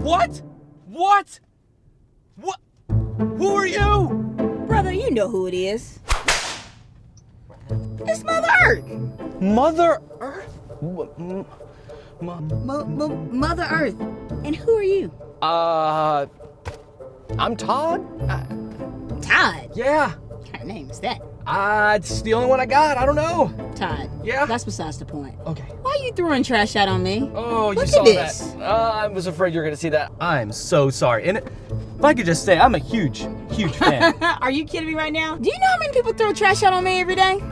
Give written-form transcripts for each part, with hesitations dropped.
What? What? What? Who are you? Brother, you know who it is. It's Mother Earth. Mother Earth? Mother Earth. And who are you? I'm Todd. Todd. Yeah. What kind of name is that? It's the only one I got. I don't know. Todd. Yeah? That's besides the point. Okay. Why are you throwing trash out on me? Oh, you Look saw at this. that. I was afraid you were going to see that. I'm so sorry. And if I could just say, I'm a huge fan. Are you kidding me right now? Do you know how many people throw trash out on me every day?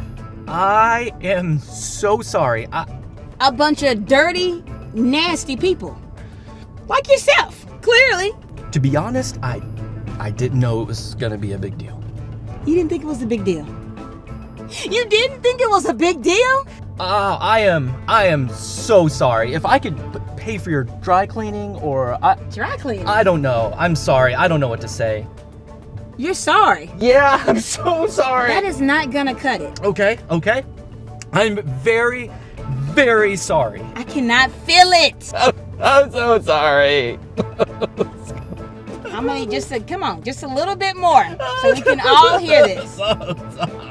I am so sorry. A bunch of dirty, nasty people. Like yourself, clearly. To be honest, I didn't know it was going to be a big deal. You didn't think it was a big deal? You didn't think it was a big deal? I am so sorry. If I could pay for your dry cleaning or Dry cleaning? I don't know. I'm sorry. I don't know what to say. You're sorry. Yeah, I'm so sorry. That is not gonna cut it. Okay. I'm very, very sorry. I cannot feel it. I'm so sorry. I'm gonna need just a little bit more so we can all hear this. So sorry.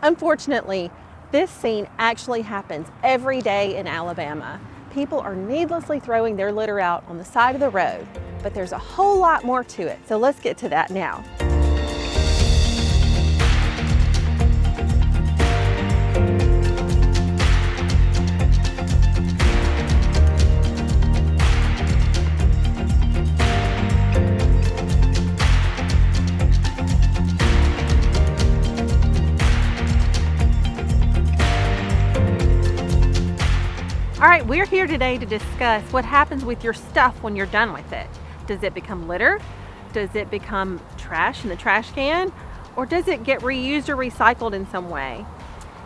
Unfortunately, this scene actually happens every day in Alabama. People are needlessly throwing their litter out on the side of the road, but there's a whole lot more to it, so let's get to that now. All right, we're here today to discuss what happens with your stuff when you're done with it. Does it become litter? Does it become trash in the trash can? Or does it get reused or recycled in some way?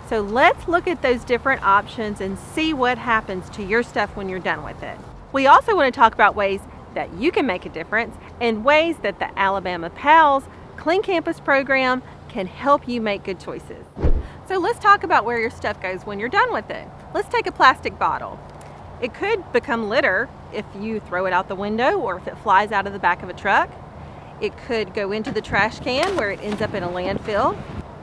So let's look at those different options and see what happens to your stuff when you're done with it. We also want to talk about ways that you can make a difference and ways that the Alabama PALS Clean Campus program can help you make good choices. So let's talk about where your stuff goes when you're done with it. Let's take a plastic bottle. It could become litter if you throw it out the window or if it flies out of the back of a truck. It could go into the trash can where it ends up in a landfill.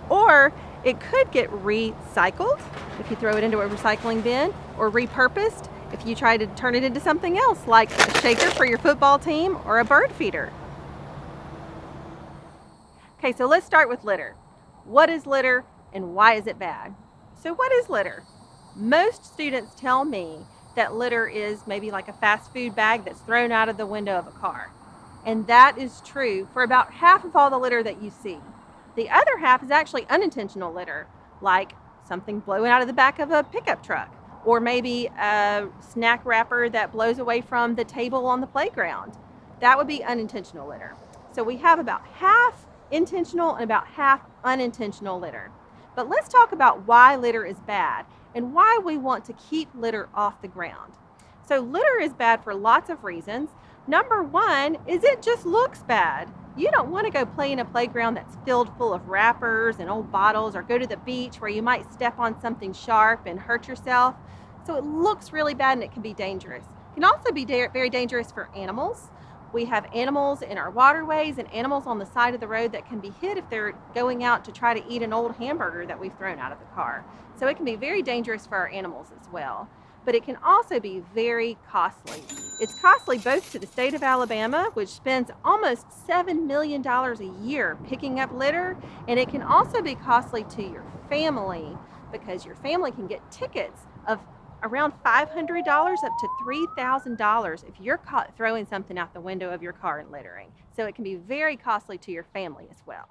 Or it could get recycled if you throw it into a recycling bin, or repurposed if you try to turn it into something else, like a shaker for your football team or a bird feeder. Okay, so let's start with litter. What is litter and why is it bad? So what is litter? Most students tell me that litter is maybe like a fast food bag that's thrown out of the window of a car. And that is true for about half of all the litter that you see. The other half is actually unintentional litter, like something blowing out of the back of a pickup truck, or maybe a snack wrapper that blows away from the table on the playground. That would be unintentional litter. So we have about half intentional and about half unintentional litter. But let's talk about why litter is bad and why we want to keep litter off the ground. So litter is bad for lots of reasons. Number one is it just looks bad. You don't want to go play in a playground that's filled full of wrappers and old bottles, or go to the beach where you might step on something sharp and hurt yourself. So it looks really bad and it can be dangerous. It can also be very dangerous for animals. We have animals in our waterways and animals on the side of the road that can be hit if they're going out to try to eat an old hamburger that we've thrown out of the car. So it can be very dangerous for our animals as well. But it can also be very costly. It's costly both to the state of Alabama, which spends almost $7 million a year picking up litter, and it can also be costly to your family because your family can get tickets of around $500 up to $3,000 if you're caught throwing something out the window of your car and littering. So it can be very costly to your family as well.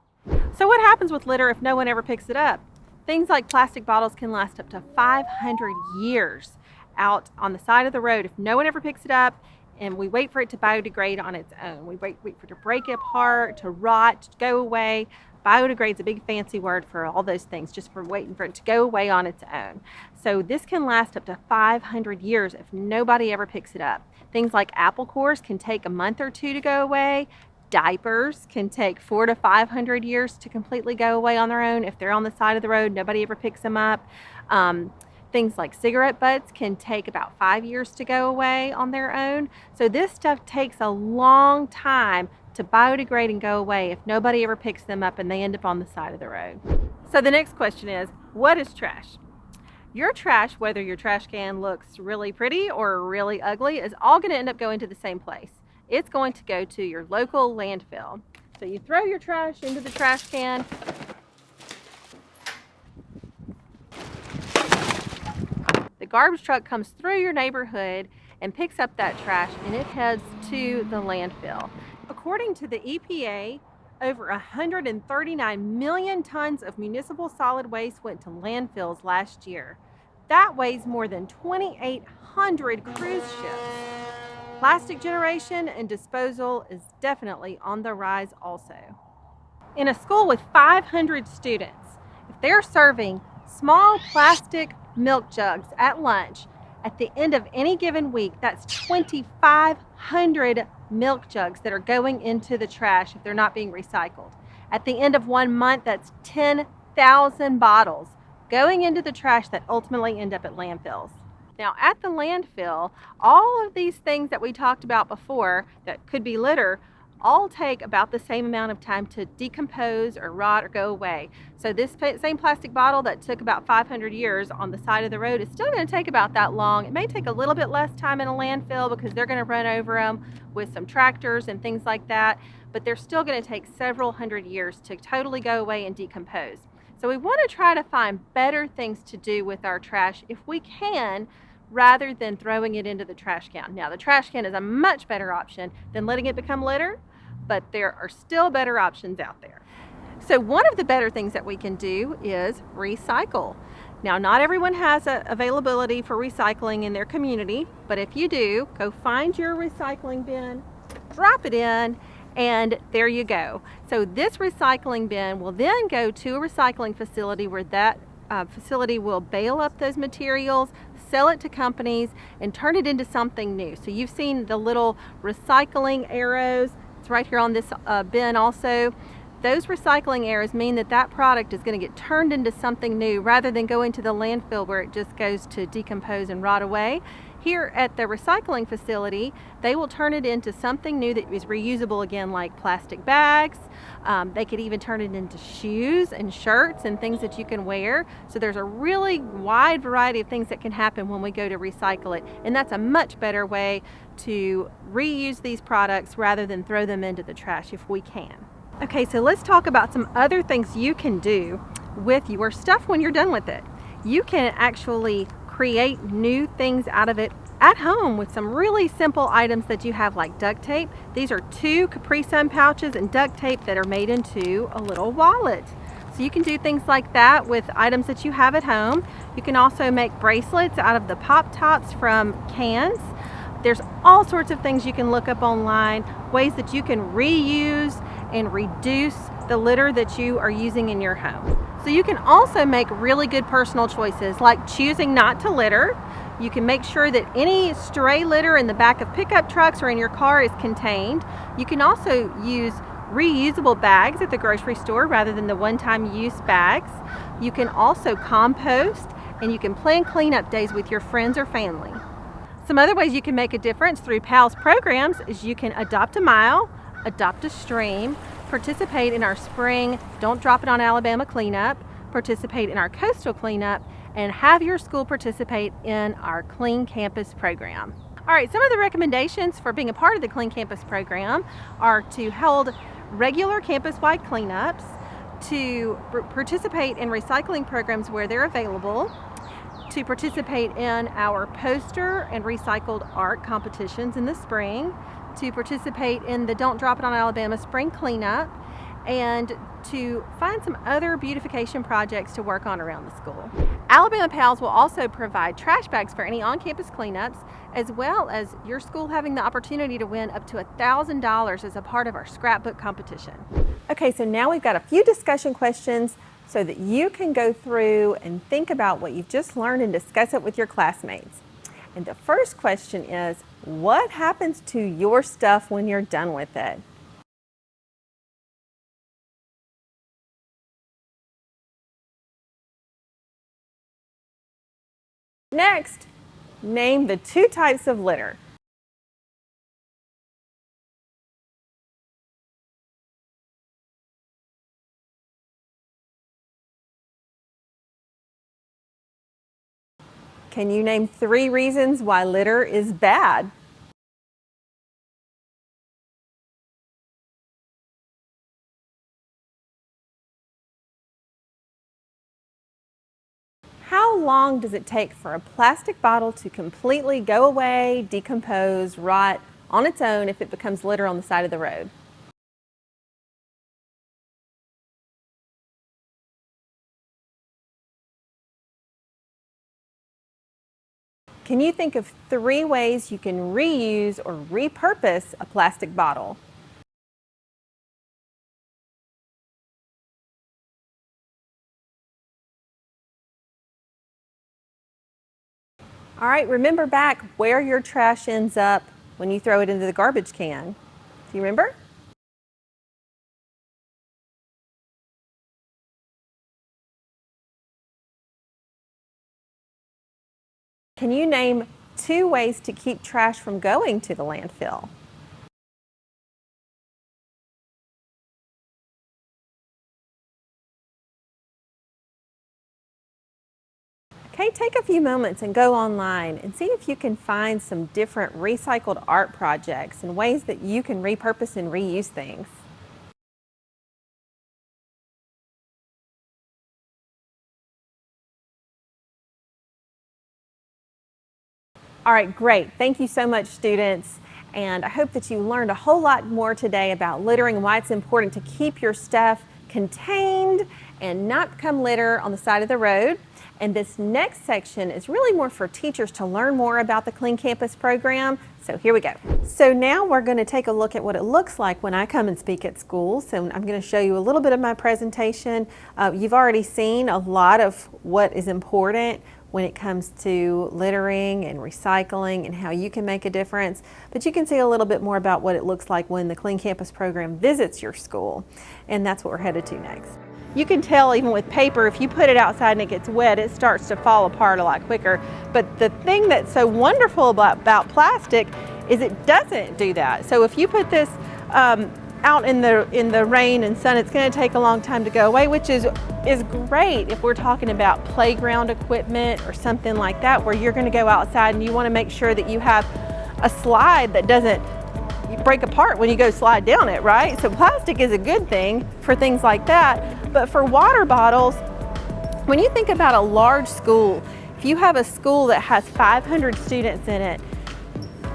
So what happens with litter if no one ever picks it up? Things like plastic bottles can last up to 500 years out on the side of the road if no one ever picks it up, and we wait for it to biodegrade on its own. We wait for it to break apart, to rot, to go away. Biodegrade's a big fancy word for all those things, just for waiting for it to go away on its own. So this can last up to 500 years if nobody ever picks it up. Things like apple cores can take a month or two to go away. Diapers can take 400 to 500 years to completely go away on their own if they're on the side of the road, nobody ever picks them up. Things like cigarette butts can take about 5 years to go away on their own. So this stuff takes a long time to biodegrade and go away if nobody ever picks them up and they end up on the side of the road. So the next question is, what is trash? Your trash, whether your trash can looks really pretty or really ugly, is all going to end up going to the same place. It's going to go to your local landfill. So you throw your trash into the trash can. The garbage truck comes through your neighborhood and picks up that trash, and it heads to the landfill. According to the EPA, over 139 million tons of municipal solid waste went to landfills last year. That weighs more than 2,800 cruise ships. Plastic generation and disposal is definitely on the rise also. In a school with 500 students, if they're serving small plastic milk jugs at lunch, at the end of any given week, that's 2,500 milk jugs that are going into the trash if they're not being recycled. At the end of 1 month, that's 10,000 bottles going into the trash that ultimately end up at landfills. Now, at the landfill, all of these things that we talked about before that could be litter all take about the same amount of time to decompose or rot or go away. So this same plastic bottle that took about 500 years on the side of the road is still going to take about that long. It may take a little bit less time in a landfill because they're going to run over them with some tractors and things like that, but they're still going to take several hundred years to totally go away and decompose. So we want to try to find better things to do with our trash if we can, rather than throwing it into the trash can. Now, the trash can is a much better option than letting it become litter, but there are still better options out there. So one of the better things that we can do is recycle. Now, not everyone has availability for recycling in their community, but if you do, go find your recycling bin, drop it in, and there you go. So this recycling bin will then go to a recycling facility where that facility will bale up those materials, sell it to companies, and turn it into something new. So you've seen the little recycling arrows. It's right here on this bin also. Those recycling arrows mean that that product is going to get turned into something new rather than going to the landfill where it just goes to decompose and rot away. Here at the recycling facility, they will turn it into something new that is reusable again, like plastic bags. They could even turn it into shoes and shirts and things that you can wear. So there's a really wide variety of things that can happen when we go to recycle it. And that's a much better way to reuse these products rather than throw them into the trash if we can. Okay, so let's talk about some other things you can do with your stuff when you're done with it. You can actually create new things out of it at home with some really simple items that you have, like duct tape. These are 2 Capri Sun pouches and duct tape that are made into a little wallet. So you can do things like that with items that you have at home. You can also make bracelets out of the pop tops from cans. There's all sorts of things you can look up online, ways that you can reuse and reduce the litter that you are using in your home. So you can also make really good personal choices, like choosing not to litter. You can make sure that any stray litter in the back of pickup trucks or in your car is contained. You can also use reusable bags at the grocery store rather than the one-time use bags. You can also compost, and you can plan cleanup days with your friends or family. Some other ways you can make a difference through PALS programs is you can adopt a mile, adopt a stream, participate in our spring Don't Drop It on Alabama cleanup, participate in our coastal cleanup, and have your school participate in our Clean Campus program. All right, some of the recommendations for being a part of the Clean Campus program are to hold regular campus-wide cleanups, to participate in recycling programs where they're available, to participate in our poster and recycled art competitions in the spring, to participate in the Don't Drop It on Alabama spring cleanup, and to find some other beautification projects to work on around the school. Alabama PALS will also provide trash bags for any on-campus cleanups, as well as your school having the opportunity to win up to $1,000 as a part of our scrapbook competition. Okay, so now we've got a few discussion questions so that you can go through and think about what you've just learned and discuss it with your classmates. And the first question is, what happens to your stuff when you're done with it? Next, name the 2 types of litter. Can you name 3 reasons why litter is bad? How long does it take for a plastic bottle to completely go away, decompose, rot on its own if it becomes litter on the side of the road? Can you think of 3 ways you can reuse or repurpose a plastic bottle? All right, remember back where your trash ends up when you throw it into the garbage can. Do you remember? Can you name 2 ways to keep trash from going to the landfill? Okay, take a few moments and go online and see if you can find some different recycled art projects and ways that you can repurpose and reuse things. All right, great. Thank you so much, students. And I hope that you learned a whole lot more today about littering and why it's important to keep your stuff contained and not become litter on the side of the road. And this next section is really more for teachers to learn more about the Clean Campus program. So here we go. So now we're going to take a look at what it looks like when I come and speak at schools. And I'm going to show you a little bit of my presentation. You've already seen a lot of what is important when it comes to littering and recycling and how you can make a difference. But you can see a little bit more about what it looks like when the Clean Campus program visits your school. And that's what we're headed to next. You can tell even with paper, if you put it outside and it gets wet, it starts to fall apart a lot quicker. But the thing that's so wonderful about plastic is it doesn't do that. So if you put this out in the rain and sun, it's going to take a long time to go away, which is great if we're talking about playground equipment or something like that, where you're going to go outside and you want to make sure that you have a slide that doesn't break apart when you go slide down it, right? So plastic is a good thing for things like that. But for water bottles, when you think about a large school, if you have a school that has 500 students in it,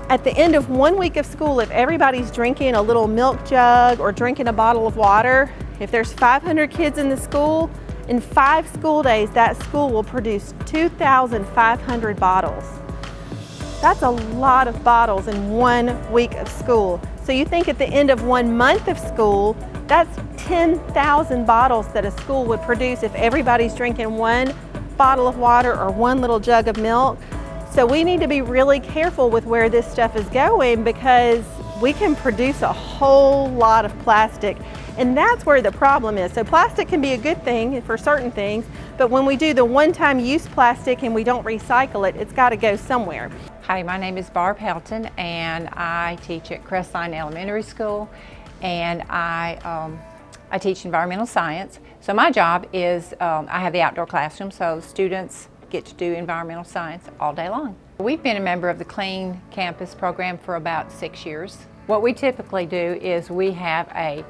at the end of 1 week of school, if everybody's drinking a little milk jug or drinking a bottle of water, if there's 500 kids in the school, in 5 school days, that school will produce 2,500 bottles. That's a lot of bottles in 1 week of school. So you think at the end of 1 month of school, that's 10,000 bottles that a school would produce if everybody's drinking 1 bottle of water or 1 little jug of milk. So we need to be really careful with where this stuff is going, because we can produce a whole lot of plastic, and that's where the problem is. So plastic can be a good thing for certain things, but when we do the one-time use plastic and we don't recycle it, it's got to go somewhere. Hi, my name is Barb Helton, and I teach at Crestline Elementary School, and I teach environmental science. So my job is, I have the outdoor classroom, so students get to do environmental science all day long. We've been a member of the Clean Campus program for about 6 years. What we typically do is we have a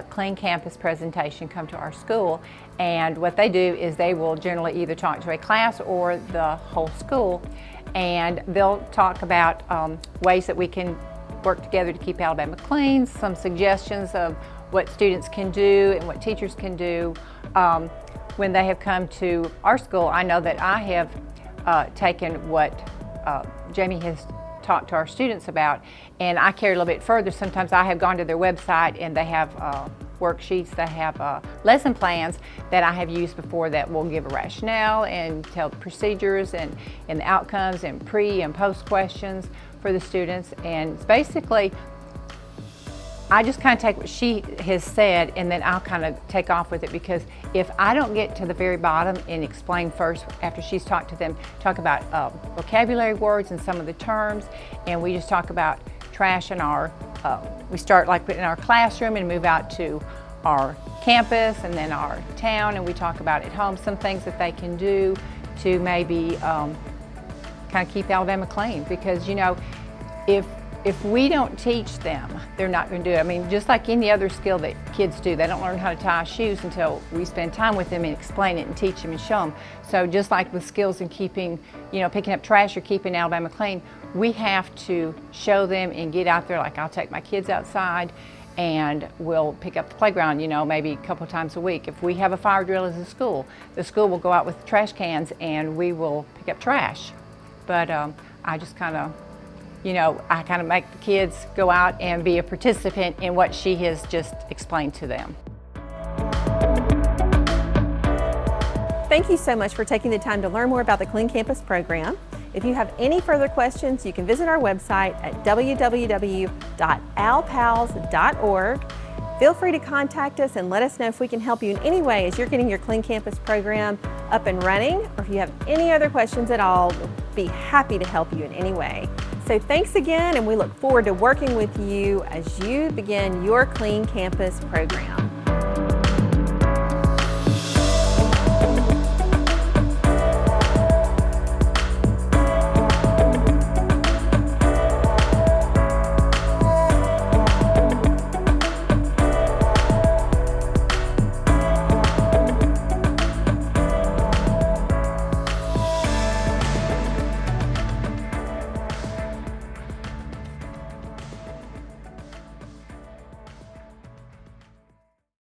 Clean Campus presentation come to our school, and what they do is they will generally either talk to a class or the whole school, and they'll talk about ways that we can work together to keep Alabama clean, some suggestions of what students can do and what teachers can do. When they have come to our school, I know that I have taken what Jamie has talked to our students about, and I carry it a little bit further. Sometimes I have gone to their website and they have worksheets, they have lesson plans that I have used before that will give a rationale and tell the procedures and the outcomes and pre and post questions for the students. And it's basically, I just kind of take what she has said and then I'll kind of take off with it, because if I don't get to the very bottom and explain first after she's talked to them, talk about vocabulary words and some of the terms, and we just talk about trash in our, we start like in our classroom and move out to our campus and then our town, and we talk about at home some things that they can do to maybe kind of keep Alabama clean, because you know, if we don't teach them, they're not going to do it. I mean, just like any other skill that kids do, they don't learn how to tie shoes until we spend time with them and explain it and teach them and show them. So just like with skills in keeping, you know, picking up trash or keeping Alabama clean, we have to show them and get out there. Like I'll take my kids outside and we'll pick up the playground, you know, maybe a couple times a week. If we have a fire drill as a school, the school will go out with trash cans and we will pick up trash. But I just kind of, you know, I kind of make the kids go out and be a participant in what she has just explained to them. Thank you so much for taking the time to learn more about the Clean Campus program. If you have any further questions, you can visit our website at www.alpals.org. Feel free to contact us and let us know if we can help you in any way as you're getting your Clean Campus program up and running, or if you have any other questions at all, we'll be happy to help you in any way. So thanks again, and we look forward to working with you as you begin your Clean Campus program.